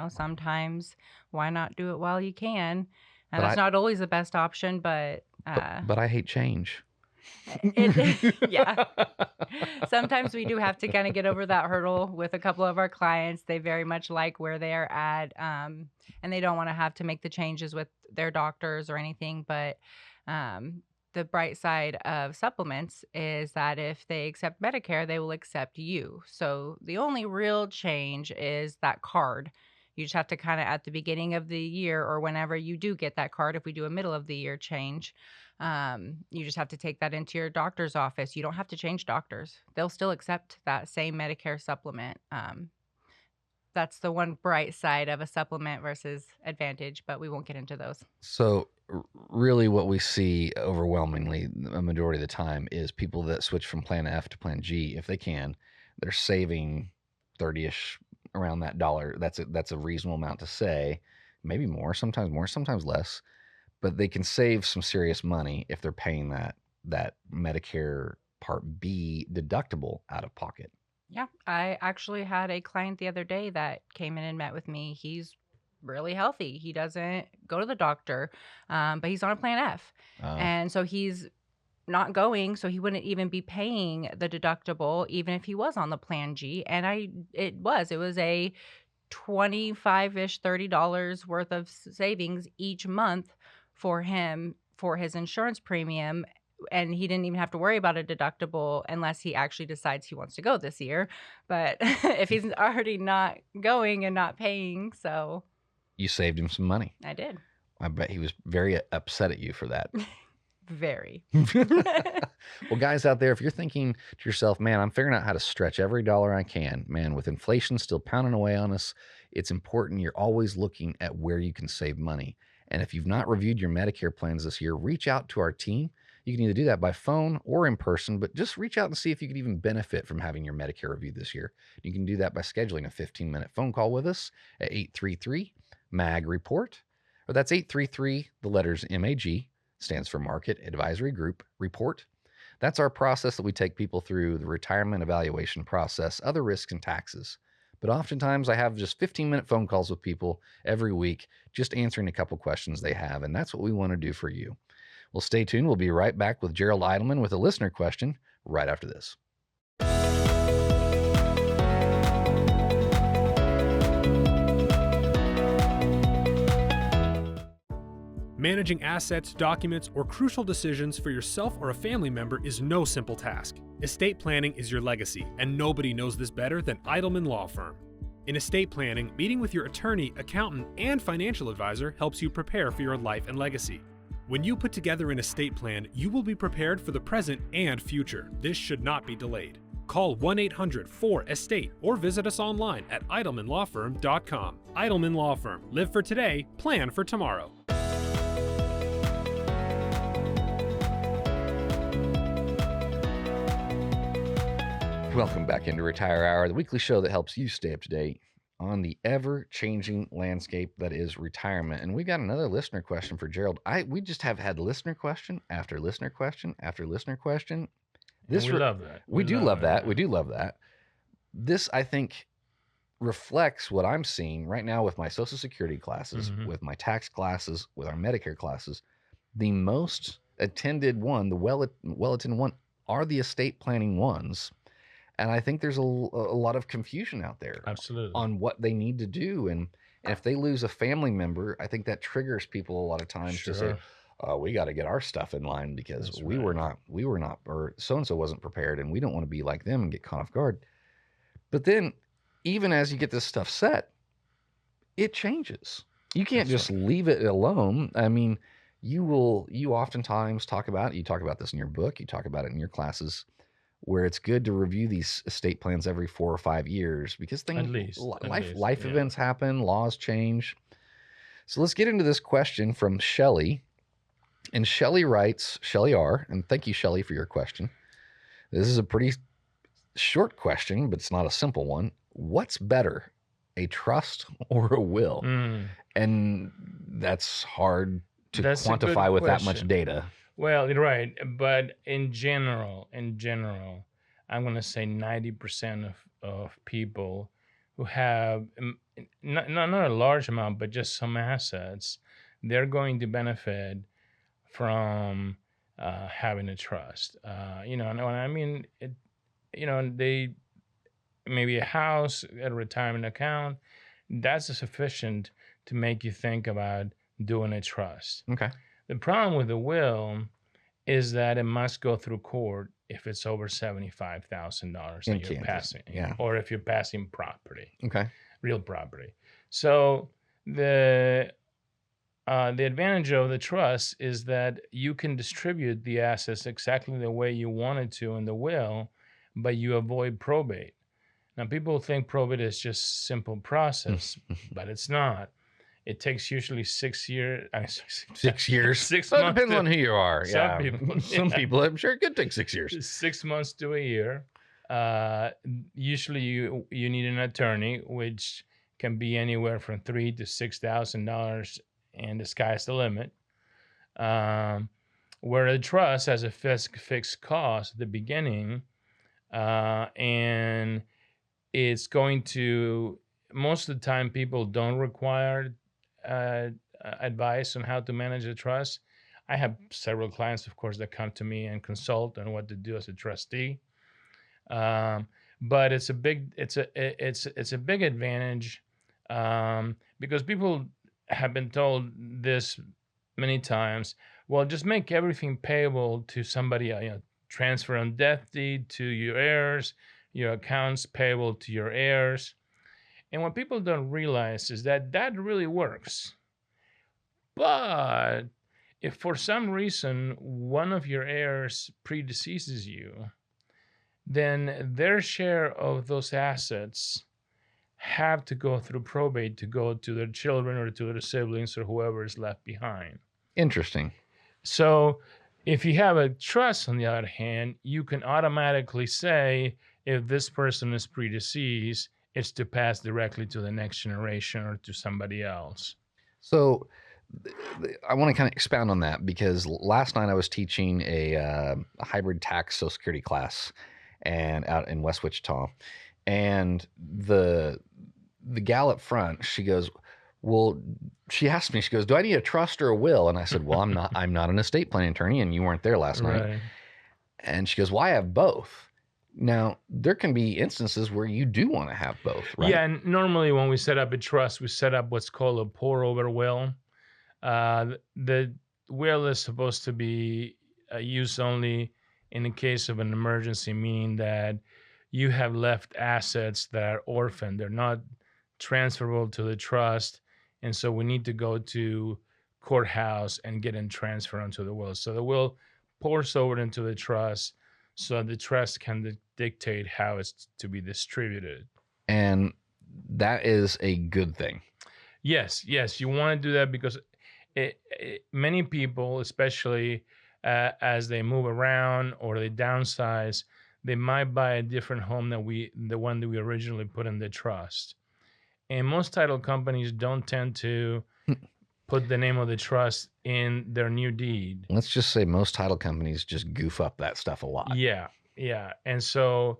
Speaker 5: sometimes why not do it while you can? And
Speaker 2: But
Speaker 5: that's not always the best option, but
Speaker 2: But I hate change.
Speaker 5: yeah. Sometimes we do have to kind of get over that hurdle with a couple of our clients. They very much like where they are at, and they don't want to have to make the changes with their doctors or anything. But the bright side of supplements is that if they accept Medicare, they will accept you. So the only real change is that card. You just have to kind of at the beginning of the year or whenever you do get that card, if we do a middle of the year change, you just have to take that into your doctor's office. You don't have to change doctors. They'll still accept that same Medicare supplement. That's the one bright side of a supplement versus Advantage, but we won't get into those.
Speaker 2: So really what we see overwhelmingly a majority of the time is people that switch from Plan F to Plan G, if they can, they're saving 30-ish around that dollar. That's a reasonable amount to say, maybe more, sometimes less, but they can save some serious money if they're paying that Medicare Part B deductible out of pocket.
Speaker 5: Yeah, I actually had a client the other day that came in and met with me. He's really healthy. He doesn't go to the doctor, but he's on a Plan F. And so he's not going, so he wouldn't even be paying the deductible even if he was on the Plan G. And it was a $25-ish, $30 worth of savings each month for him for his insurance premium. And he didn't even have to worry about a deductible unless he actually decides he wants to go this year. But if he's already not going and not paying, so.
Speaker 2: You saved him some money.
Speaker 5: I did.
Speaker 2: I bet he was very upset at you for that.
Speaker 5: Very.
Speaker 2: Well, guys out there, if you're thinking to yourself, man, I'm figuring out how to stretch every dollar I can, man, with inflation still pounding away on us, it's important you're always looking at where you can save money. And if you've not reviewed your Medicare plans this year, reach out to our team. You can either do that by phone or in person, but just reach out and see if you could even benefit from having your Medicare reviewed this year. You can do that by scheduling a 15-minute phone call with us at 833-MAG-REPORT, or that's 833, the letters MAG, stands for Market Advisory Group, report. That's our process that we take people through the retirement evaluation process, other risks and taxes. But oftentimes I have just 15-minute phone calls with people every week, just answering a couple questions they have, and that's what we want to do for you. Well, stay tuned. We'll be right back with Gerald Eidelman with a listener question right after this.
Speaker 6: Managing assets, documents, or crucial decisions for yourself or a family member is no simple task. Estate planning is your legacy, and nobody knows this better than Eidelman Law Firm. In estate planning, meeting with your attorney, accountant, and financial advisor helps you prepare for your life and legacy. When you put together an estate plan, you will be prepared for the present and future. This should not be delayed. Call 1-800-4ESTATE or visit us online at eidelmanlawfirm.com. Eidelman Law Firm. Live for today, plan for tomorrow.
Speaker 2: Welcome back into Retire Hour, the weekly show that helps you stay up to date on the ever-changing landscape that is retirement. And we got another listener question for Gerald. We just have had listener question after listener question after listener question.
Speaker 7: We love that.
Speaker 2: We do love that. We do love that. This, I think, reflects what I'm seeing right now with my Social Security classes, with my tax classes, with our Medicare classes. The most attended one, the well-attended one, are the estate planning ones. And I think there's a lot of confusion out there on what they need to do. And if they lose a family member, I think that triggers people a lot of times to say, we got to get our stuff in line because we were not, or so-and-so wasn't prepared, and we don't want to be like them and get caught off guard. But then even as you get this stuff set, it changes. You can't just leave it alone. I mean, you oftentimes talk about this in your book, you talk about it in your classes, where it's good to review these estate plans every 4 or 5 years because life events happen, laws change. So let's get into this question from Shelley. And Shelley writes, Shelley R., and thank you, Shelley, for your question. This is a pretty short question, but it's not a simple one. What's better, a trust or a will? And that's hard to quantify with that much data.
Speaker 7: Well, you're right. But in general, I'm going to say 90% of people who have not a large amount, but just some assets, they're going to benefit from having a trust. And when I mean, they maybe a house, a retirement account, that's sufficient to make you think about doing a trust.
Speaker 2: Okay.
Speaker 7: The problem with the will is that it must go through court if it's over $75,000 that you're passing, or if you're passing property, real property. So the advantage of the trust is that you can distribute the assets exactly the way you wanted to in the will, but you avoid probate. Now, people think probate is just simple process, but it's not. It takes usually 6 years.
Speaker 2: 6 years.
Speaker 7: 6
Speaker 2: well,
Speaker 7: months.
Speaker 2: It depends on who you are.
Speaker 7: Some
Speaker 2: people, I'm sure it could take 6 years.
Speaker 7: 6 months to a year. Usually, you need an attorney, which can be anywhere from $3,000 to $6,000, and the sky's the limit. Where a trust has a fixed cost at the beginning, and it's going to. Most of the time, people don't require advice on how to manage a trust. I have several clients, of course, that come to me and consult on what to do as a trustee. But it's a big advantage because people have been told this many times. Well, just make everything payable to somebody. Transfer on death deed to your heirs, your accounts payable to your heirs. And what people don't realize is that really works. But if for some reason one of your heirs predeceases you, then their share of those assets have to go through probate to go to their children or to their siblings or whoever is left behind.
Speaker 2: Interesting.
Speaker 7: So If you have a trust, on the other hand, you can automatically say if this person is predeceased, it's to pass directly to the next generation or to somebody else.
Speaker 2: So I want to kind of expound on that, because last night I was teaching a hybrid tax Social Security class and out in West Wichita, and the gal up front, she goes, well, she asked me, she goes, do I need a trust or a will? And I said, well, I'm not an estate planning attorney, and you weren't there last night.
Speaker 7: Right.
Speaker 2: And she goes, well, I have both. Now, there can be instances where you do want to have both, right?
Speaker 7: Yeah, and normally when we set up a trust, we set up what's called a pour-over will. The will is supposed to be used only in the case of an emergency, meaning that you have left assets that are orphaned. They're not transferable to the trust, and so we need to go to courthouse and get them transferred onto the will. So the will pours over into the trust, so the trust can dictate how it's to be distributed.
Speaker 2: And that is a good thing.
Speaker 7: Yes, you want to do that because many people, especially as they move around or they downsize, they might buy a different home than the one that we originally put in the trust. And most title companies don't tend to put the name of the trust in their new deed.
Speaker 2: Let's just say most title companies just goof up that stuff a lot.
Speaker 7: Yeah. And so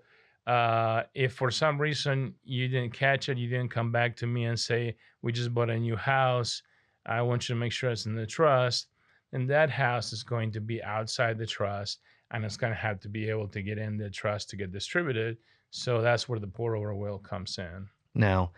Speaker 7: if for some reason you didn't catch it, you didn't come back to me and say, we just bought a new house, I want you to make sure it's in the trust, then that house is going to be outside the trust, and it's going to have to be able to get in the trust to get distributed. So that's where the pour-over will comes in.
Speaker 2: Now,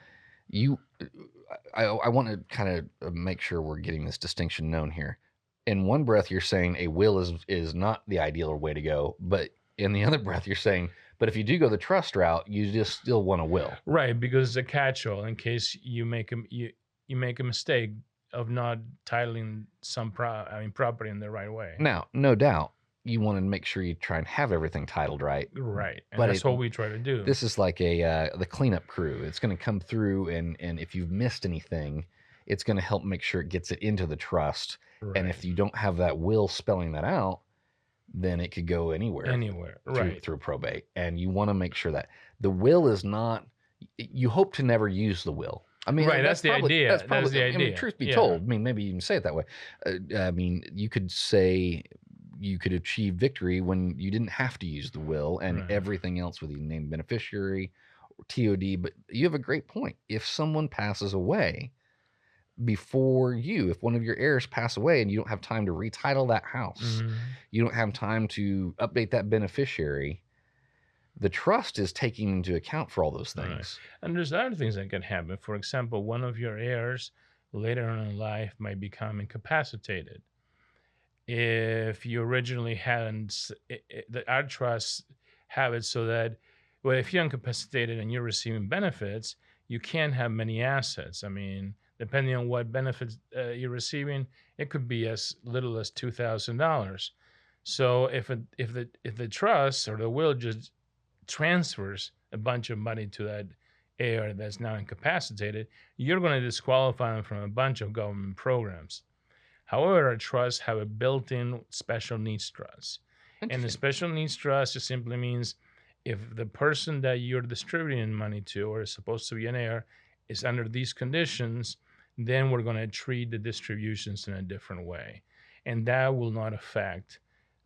Speaker 2: I want to kind of make sure we're getting this distinction known here. In one breath, you're saying a will is not the ideal way to go, but in the other breath, you're saying, but if you do go the trust route, you just still want a will.
Speaker 7: Right, because it's a catch-all in case you make a mistake of not titling some property in the right way.
Speaker 2: Now, no doubt, you want to make sure you try and have everything titled right.
Speaker 7: Right, and but that's what we try to do.
Speaker 2: This is like the cleanup crew. It's going to come through, and if you've missed anything, it's going to help make sure it gets it into the trust. Right. And if you don't have that will spelling that out, then it could go anywhere. Through probate. And you want to make sure that the will is not, you hope to never use the will. I mean,
Speaker 7: right, that's the idea. That's probably the idea.
Speaker 2: I mean, truth be told, I mean, maybe you can say it that way. I mean, you could say you could achieve victory when you didn't have to use the will and everything else with the named beneficiary or TOD. But you have a great point. If someone passes away before you, if one of your heirs pass away and you don't have time to retitle that house, you don't have time to update that beneficiary, the trust is taking into account for all those things.
Speaker 7: Right. And there's other things that can happen. For example, one of your heirs later on in life might become incapacitated. If you originally hadn't, our trusts have it so that, well, if you're incapacitated and you're receiving benefits, you can't have many assets. I mean, depending on what benefits you're receiving, it could be as little as $2,000. So if the trust or the will just transfers a bunch of money to that heir that's now incapacitated, you're going to disqualify them from a bunch of government programs. However, our trusts have a built-in special needs trust. And the special needs trust just simply means if the person that you're distributing money to or is supposed to be an heir is under these conditions, then we're going to treat the distributions in a different way. And that will not affect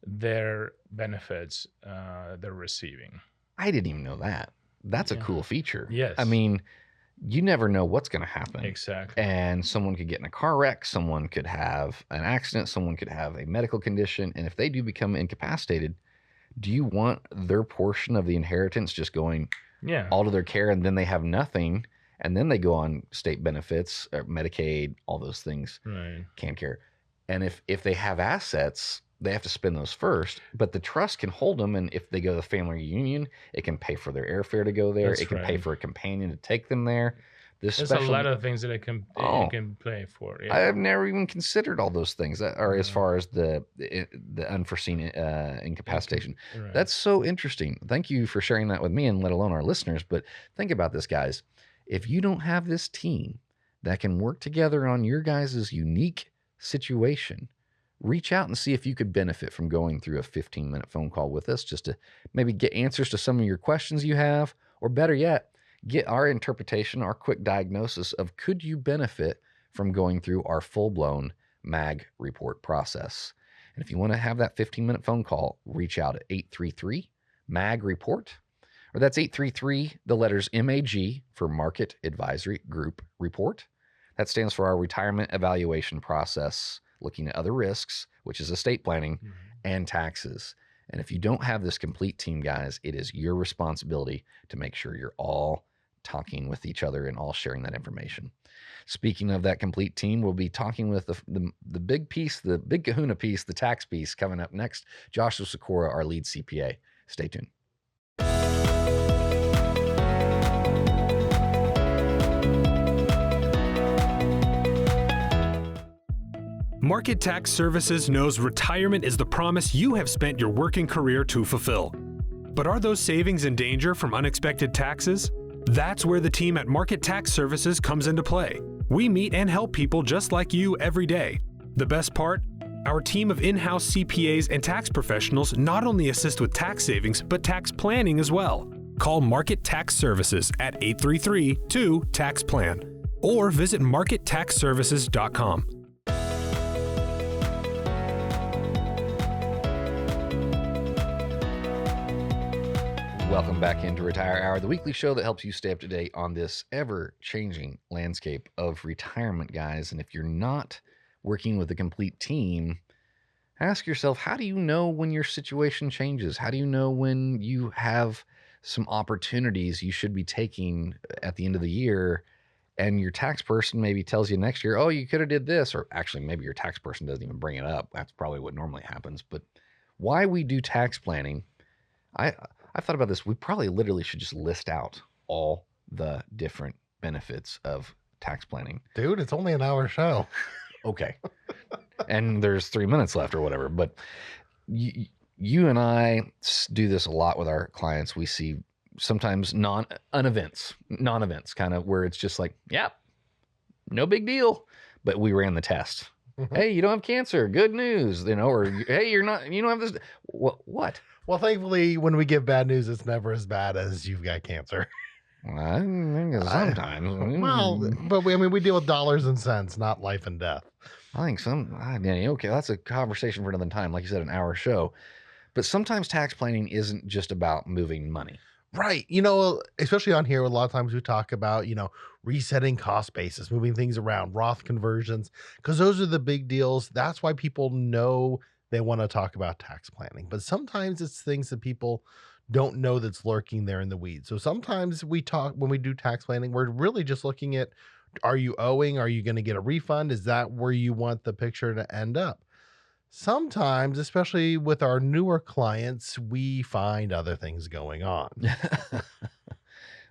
Speaker 7: their benefits they're receiving.
Speaker 2: I didn't even know that. That's a cool feature.
Speaker 7: Yes.
Speaker 2: I mean, you never know what's going to happen.
Speaker 7: Exactly.
Speaker 2: And someone could get in a car wreck. Someone could have an accident. Someone could have a medical condition. And if they do become incapacitated, do you want their portion of the inheritance just going all to their care, and then they have nothing, and then they go on state benefits, or Medicaid, all those things, can't care. And if they have assets, they have to spend those first, but the trust can hold them. And if they go to the family reunion, it can pay for their airfare to go there. It can pay for a companion to take them there.
Speaker 7: There's a lot of things that it can pay for. Yeah.
Speaker 2: I've never even considered all those things that are as far as the unforeseen incapacitation. Right. That's so interesting. Thank you for sharing that with me, and let alone our listeners. But think about this, guys. If you don't have this team that can work together on your guys' unique situation, reach out and see if you could benefit from going through a 15-minute phone call with us just to maybe get answers to some of your questions you have, or better yet, get our interpretation, our quick diagnosis of could you benefit from going through our full-blown MAG report process. And if you want to have that 15-minute phone call, reach out at 833-MAG-REPORT, or that's 833, the letters MAG for Market Advisory Group Report. That stands for our retirement evaluation process, looking at other risks, which is estate planning and taxes. And if you don't have this complete team, guys, it is your responsibility to make sure you're all talking with each other and all sharing that information. Speaking of that complete team, we'll be talking with the big piece, the big kahuna piece, the tax piece coming up next. Joshua Sikora, our lead CPA. Stay tuned.
Speaker 6: Market Tax Services knows retirement is the promise you have spent your working career to fulfill. But are those savings in danger from unexpected taxes? That's where the team at Market Tax Services comes into play. We meet and help people just like you every day. The best part? Our team of in-house CPAs and tax professionals not only assist with tax savings, but tax planning as well. Call Market Tax Services at 833-2-TAX-PLAN or visit markettaxservices.com.
Speaker 2: Welcome back into Retire Hour, the weekly show that helps you stay up to date on this ever-changing landscape of retirement, guys. And if you're not working with a complete team, ask yourself, how do you know when your situation changes? How do you know when you have some opportunities you should be taking at the end of the year, and your tax person maybe tells you next year, oh, you could have did this, or actually maybe your tax person doesn't even bring it up. That's probably what normally happens. But why we do tax planning, I've thought about this. We probably literally should just list out all the different benefits of tax planning.
Speaker 8: Dude, it's only an hour show.
Speaker 2: Okay. And there's 3 minutes left or whatever. But you and I do this a lot with our clients. We see sometimes non-events, kind of where it's just like, yeah, no big deal. But we ran the test. Mm-hmm. Hey, you don't have cancer. Good news. Or hey, you don't have this. What?
Speaker 8: Well, thankfully, when we give bad news, it's never as bad as you've got cancer.
Speaker 2: I think sometimes.
Speaker 8: But we deal with dollars and cents, not life and death.
Speaker 2: I think okay, that's a conversation for another time. Like you said, an hour show. But sometimes tax planning isn't just about moving money.
Speaker 8: Right. Especially on here, a lot of times we talk about, resetting cost basis, moving things around, Roth conversions, because those are the big deals. That's why people know they want to talk about tax planning. But sometimes it's things that people don't know that's lurking there in the weeds. So sometimes when we do tax planning, we're really just looking at, are you owing? Are you going to get a refund? Is that where you want the picture to end up? Sometimes, especially with our newer clients, we find other things going on.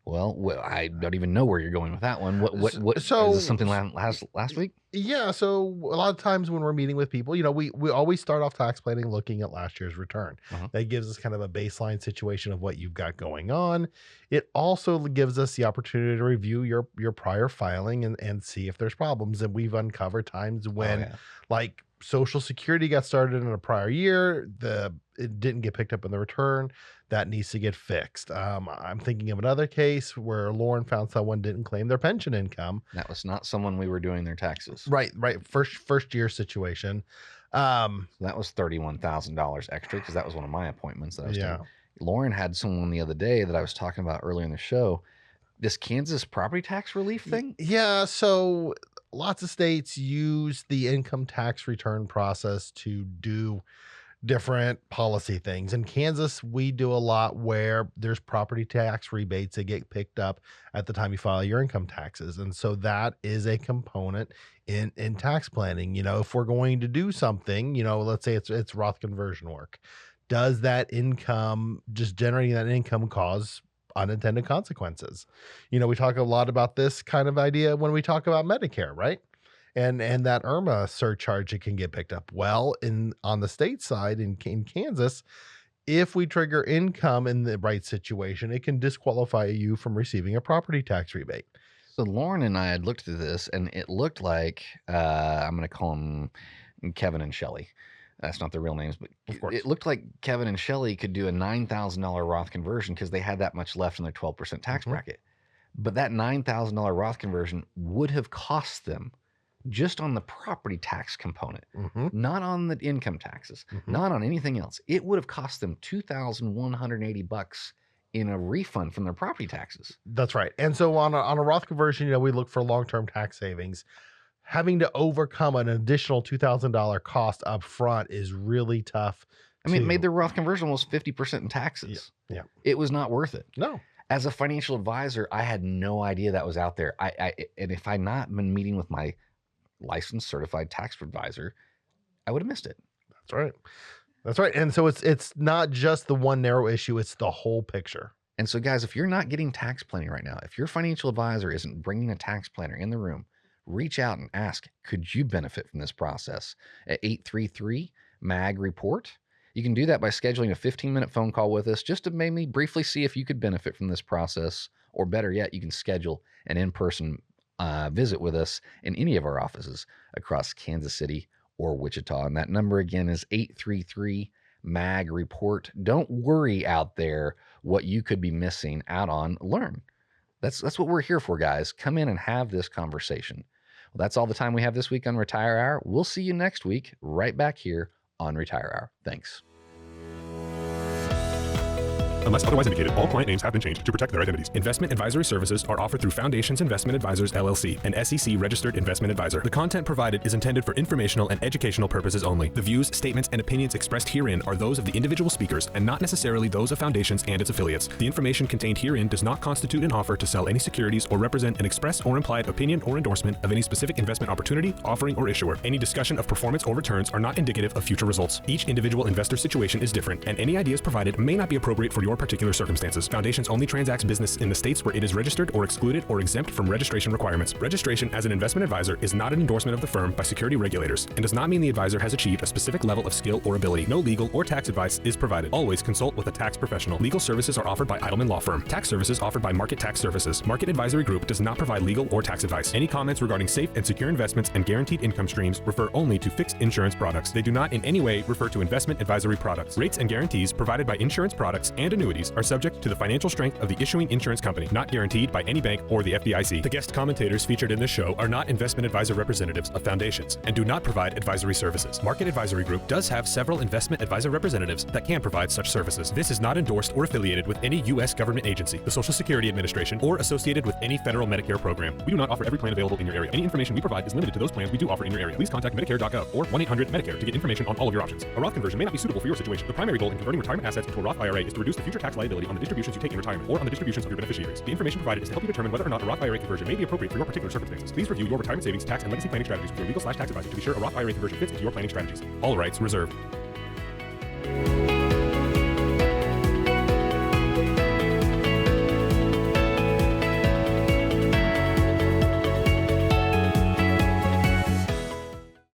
Speaker 2: Well, I don't even know where you're going with that one. What? So, is this something last week?
Speaker 8: Yeah. So a lot of times when we're meeting with people, we always start off tax planning looking at last year's return. Uh-huh. That gives us kind of a baseline situation of what you've got going on. It also gives us the opportunity to review your prior filing and see if there's problems. And we've uncovered times when, like, Social Security got started in a prior year, it didn't get picked up in the return. That needs to get fixed. I'm thinking of another case where Lauren found someone didn't claim their pension income.
Speaker 2: That was not someone we were doing their taxes.
Speaker 8: Right. First year situation.
Speaker 2: That was $31,000 extra because that was one of my appointments that I was doing. Lauren had someone the other day that I was talking about earlier in the show. This Kansas property tax relief thing?
Speaker 8: Yeah. So lots of states use the income tax return process to do different policy things. In Kansas, we do a lot where there's property tax rebates that get picked up at the time you file your income taxes. And so that is a component in tax planning. If we're going to do something, let's say it's Roth conversion work, does that income, just generating that income, cause unintended consequences? We talk a lot about this kind of idea when we talk about Medicare, right? And that IRMA surcharge, it can get picked up. Well, on the state side in Kansas, if we trigger income in the right situation, it can disqualify you from receiving a property tax rebate.
Speaker 2: So Lauren and I had looked through this, and it looked like I'm going to call them and Kevin and Shelley. That's not their real names, but
Speaker 8: Of course.
Speaker 2: it looked like Kevin and Shelley could do a $9,000 Roth conversion because they had that much left in their 12% tax bracket. But that $9,000 Roth conversion would have cost them just on the property tax component, not on the income taxes, not on anything else. It would have cost them $2,180 in a refund from their property taxes.
Speaker 8: That's right. And so on a Roth conversion, we look for long-term tax savings. Having to overcome an additional $2,000 cost up front is really tough.
Speaker 2: I mean, it made their Roth conversion almost 50% in taxes.
Speaker 8: Yeah.
Speaker 2: It was not worth it.
Speaker 8: No.
Speaker 2: As a financial advisor, I had no idea that was out there. And if I'd not been meeting with my licensed certified tax advisor, I would have missed it.
Speaker 8: That's right. That's right. And so it's not just the one narrow issue, it's the whole picture.
Speaker 2: And so guys, if you're not getting tax planning right now, if your financial advisor isn't bringing a tax planner in the room, reach out and ask, could you benefit from this process at 833-MAG-REPORT? You can do that by scheduling a 15-minute phone call with us just to maybe briefly see if you could benefit from this process, or better yet, you can schedule an in-person visit with us in any of our offices across Kansas City or Wichita. And that number again is 833-MAG-REPORT. Don't worry out there what you could be missing out on. Learn. That's what we're here for, guys. Come in and have this conversation. Well, that's all the time we have this week on Retire Hour. We'll see you next week right back here on Retire Hour. Thanks.
Speaker 1: Unless otherwise indicated, all client names have been changed to protect their identities. Investment advisory services are offered through Foundations Investment Advisors LLC, an SEC-registered investment advisor. The content provided is intended for informational and educational purposes only. The views, statements, and opinions expressed herein are those of the individual speakers and not necessarily those of Foundations and its affiliates. The information contained herein does not constitute an offer to sell any securities or represent an express or implied opinion or endorsement of any specific investment opportunity, offering, or issuer. Any discussion of performance or returns are not indicative of future results. Each individual investor situation is different, and any ideas provided may not be appropriate for your particular circumstances. Foundations only transacts business in the states where it is registered or excluded or exempt from registration requirements. Registration as an investment advisor is not an endorsement of the firm by security regulators and does not mean the advisor has achieved a specific level of skill or ability. No legal or tax advice is provided. Always consult with a tax professional. Legal services are offered by Edelman Law Firm. Tax services offered by Market Tax Services. Market Advisory Group does not provide legal or tax advice. Any comments regarding safe and secure investments and guaranteed income streams refer only to fixed insurance products. They do not in any way refer to investment advisory products. Rates and guarantees provided by insurance products and annuities are subject to the financial strength of the issuing insurance company, not guaranteed by any bank or the FDIC. The guest commentators featured in this show are not investment advisor representatives of Foundations and do not provide advisory services. Market Advisory Group does have several investment advisor representatives that can provide such services. This is not endorsed or affiliated with any U.S. government agency, the Social Security Administration, or associated with any federal Medicare program. We do not offer every plan available in your area. Any information we provide is limited to those plans we do offer in your area. Please contact Medicare.gov or 1-800-MEDICARE to get information on all of your options. A Roth conversion may not be suitable for your situation. The primary goal in converting retirement assets into a Roth IRA is to reduce the future tax liability on the distributions you take in retirement or on the distributions of your beneficiaries. The information provided is to help you determine whether or not a Roth IRA conversion may be appropriate for your particular circumstances. Please review your retirement savings, tax, and legacy planning strategies with your legal/tax advisor to be sure a Roth IRA conversion fits into your planning strategies. All rights reserved.